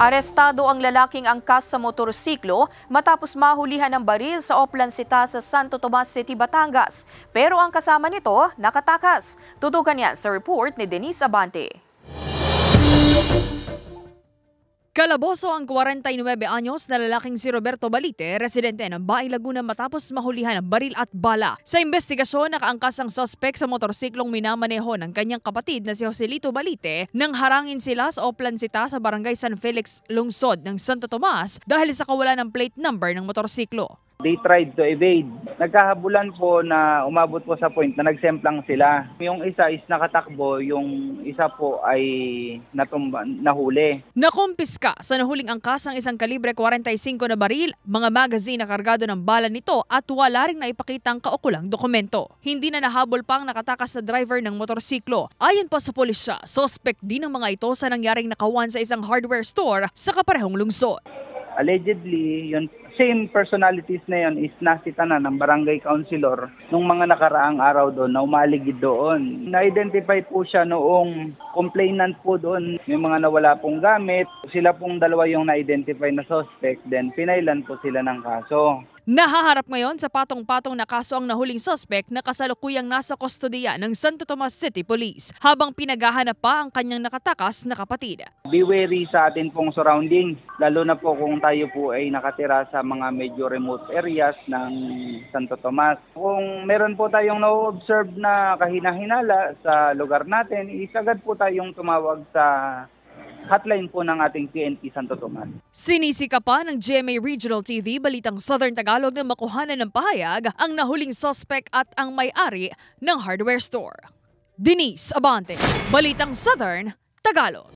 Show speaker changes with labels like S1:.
S1: Arestado ang lalaking angkas sa motorsiklo matapos mahulihan ng baril sa Oplancita sa Santo Tomas City, Batangas. Pero ang kasama nito nakatakas. Tutukan yan sa report ni Denise Abante.
S2: Kalaboso ang 49 anyos na lalaking si Roberto Balite, residente ng Baay, Laguna matapos mahulihan ng baril at bala. Sa investigasyon, nakaangkas ang suspect sa motorsiklong minamaneho ng kanyang kapatid na si Joselito Balite nang harangin sila sa Oplancita sa Barangay San Felix, lungsod ng Santo Tomas dahil sa kawalan ng plate number ng motorsiklo.
S3: They tried to evade. Nagkahabulan po na umabot po sa point na nagsemplang sila. Yung isa is nakatakbo, yung isa po ay nahuli.
S2: Nakumpiska sa nahuling angkas ang isang kalibre 45 na baril, mga magazine na kargado ng bala nito at wala ring naipakitang kaukulang dokumento. Hindi na nahabol pang nakatakas na driver ng motorsiklo. Ayon pa sa pulisya, suspect din ang mga ito sa nangyaring nakawan sa isang hardware store sa kaparehong lungsod.
S3: Allegedly, yung same personalities na yun is nasita na ng barangay councilor nung mga nakaraang araw doon na umaligid doon. Na-identify po siya noong complainant po doon. May mga nawala pong gamit. Sila pong dalawa yung na-identify na suspect. Then pinailan po sila ng kaso.
S2: Nahaharap ngayon sa patong-patong na kaso ang nahuling suspect na kasalukuyang nasa kustodiya ng Santo Tomas City Police habang pinaghahanap pa ang kanyang nakatakas na kapatid.
S3: Be wary sa atin pong surroundings, lalo na po kung tayo po ay nakatira sa mga medyo remote areas ng Santo Tomas. Kung meron po tayong na-observe na kahina-hinala sa lugar natin, isagad po tayong tumawag sa hotline po ng ating PNP Santo Tomas.
S2: Sinisika pa ng GMA Regional TV Balitang Southern Tagalog na makuhanan ng pahayag ang nahuling suspect at ang may-ari ng hardware store. Denise Abante, Balitang Southern Tagalog.